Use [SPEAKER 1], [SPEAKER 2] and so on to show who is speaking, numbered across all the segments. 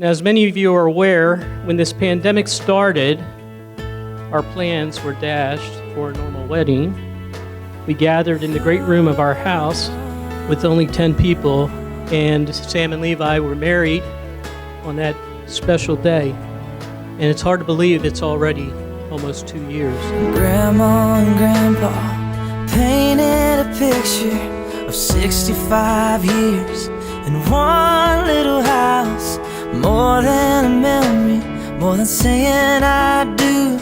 [SPEAKER 1] Now, as many of you are aware, when this pandemic started, our plans were dashed for a normal wedding. We gathered in the great room of our house with only 10 people, and Sam and Levi were married on that special day. And it's hard to believe it's already almost 2 years.
[SPEAKER 2] Grandma and Grandpa painted a picture of 65 years in one little house. More than a memory, more than saying I do.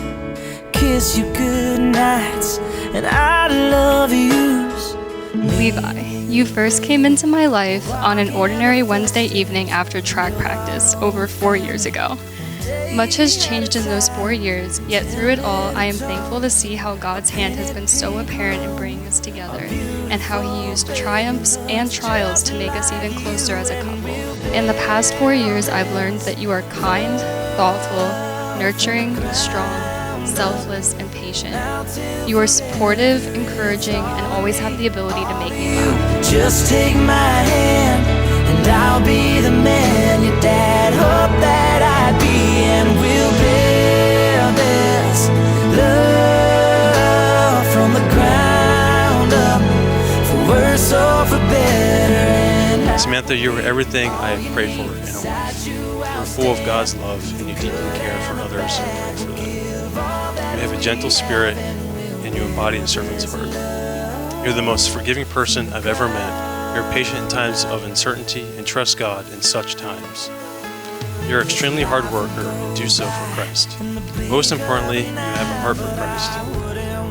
[SPEAKER 2] Kiss you good nights and I love yous.
[SPEAKER 3] Levi, you first came into my life on an ordinary Wednesday evening after track practice over 4 years ago. Much has changed in those 4 years, yet through it all, I am thankful to see how God's hand has been so apparent in bringing us together, and how He used triumphs and trials to make us even closer as a couple. In the past 4 years, I've learned that you are kind, thoughtful, nurturing, strong, selfless, and patient. You are supportive, encouraging, and always have the ability to make me laugh.
[SPEAKER 2] Just take my hand, and I'll be the man your dad hoped that I'd be, and we'll build this love from the ground up, for worse or for better.
[SPEAKER 4] Samantha, you are everything I have prayed for in a woman. You're full of God's love, and you deeply care for others and pray for them. You have a gentle spirit, and you embody a servant's heart. You're the most forgiving person I've ever met. You're patient in times of uncertainty and trust God in such times. You're an extremely hard worker and do so for Christ. Most importantly, you have a heart for Christ.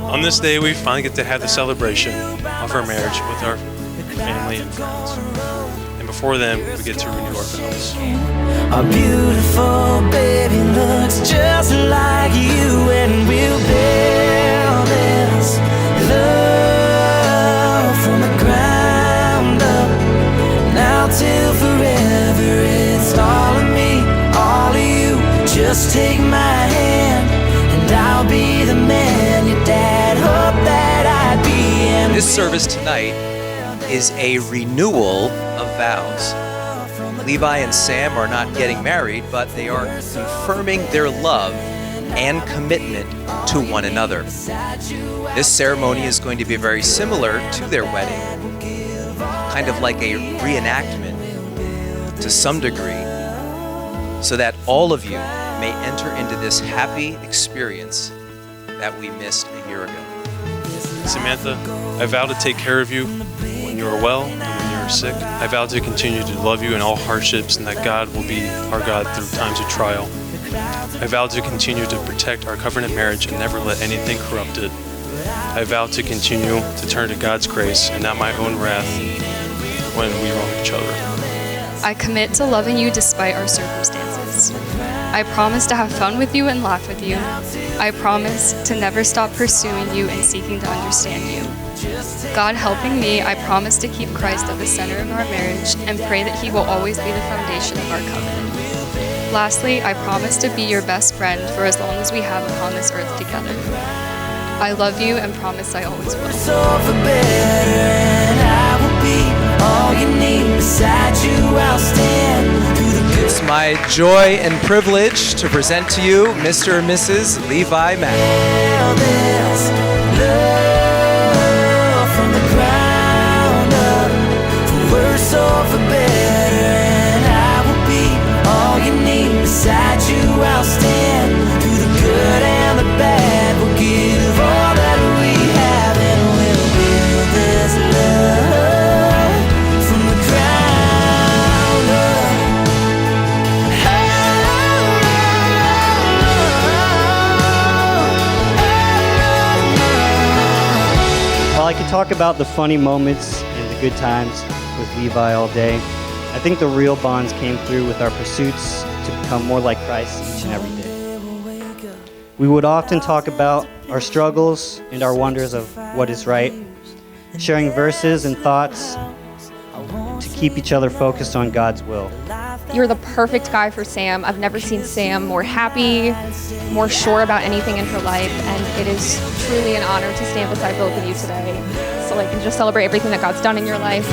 [SPEAKER 4] On this day, we finally get to have the celebration of our marriage with our family and friends. And before then, we get to renew our vows.
[SPEAKER 2] Our beautiful baby looks just like you, and we'll build this love from the ground up, now till forever. It's all of me, all of you. Just take my hand, and I'll be the man your dad hoped that I'd be. And
[SPEAKER 5] this service tonight is a renewal of vows. Levi and Sam are not getting married, but they are confirming their love and commitment to one another. This ceremony is going to be very similar to their wedding, kind of like a reenactment to some degree, so that all of you may enter into this happy experience that we missed a year ago.
[SPEAKER 4] Samantha, I vow to take care of you when you are well and when you are sick. I vow to continue to love you in all hardships, and that God will be our God through times of trial. I vow to continue to protect our covenant marriage and never let anything corrupt it. I vow to continue to turn to God's grace and not my own wrath when we wrong each other.
[SPEAKER 3] I commit to loving you despite our circumstances. I promise to have fun with you and laugh with you. I promise to never stop pursuing you and seeking to understand you. God helping me, I promise to keep Christ at the center of our marriage and pray that He will always be the foundation of our covenant. Lastly, I promise to be your best friend for as long as we have upon this earth together. I love you and promise I always will.
[SPEAKER 5] It's my joy and privilege to present to you Mr. and Mrs. Levi and
[SPEAKER 2] beside you I'll stand. Through the good and the bad, we'll give all that we have, and we'll build this love from the ground
[SPEAKER 6] up. While I could talk about the funny moments and the good times with Levi all day, I think the real bonds came through with our pursuits to become more like Christ each and every day. We would often talk about our struggles and our wonders of what is right, sharing verses and thoughts to keep each other focused on God's will.
[SPEAKER 7] You're the perfect guy for Sam. I've never seen Sam more happy, more sure about anything in her life, and it is truly an honor to stand beside both of you today. So and just celebrate everything that God's done in your life.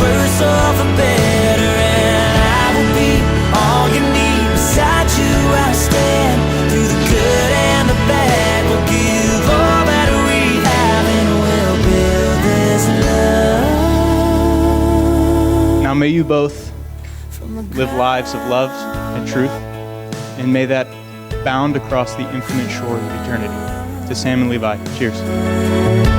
[SPEAKER 2] Worse or for better, and
[SPEAKER 8] may you both live lives of love and truth, and may that bound across the infinite shore of eternity. To Sam and Levi, cheers.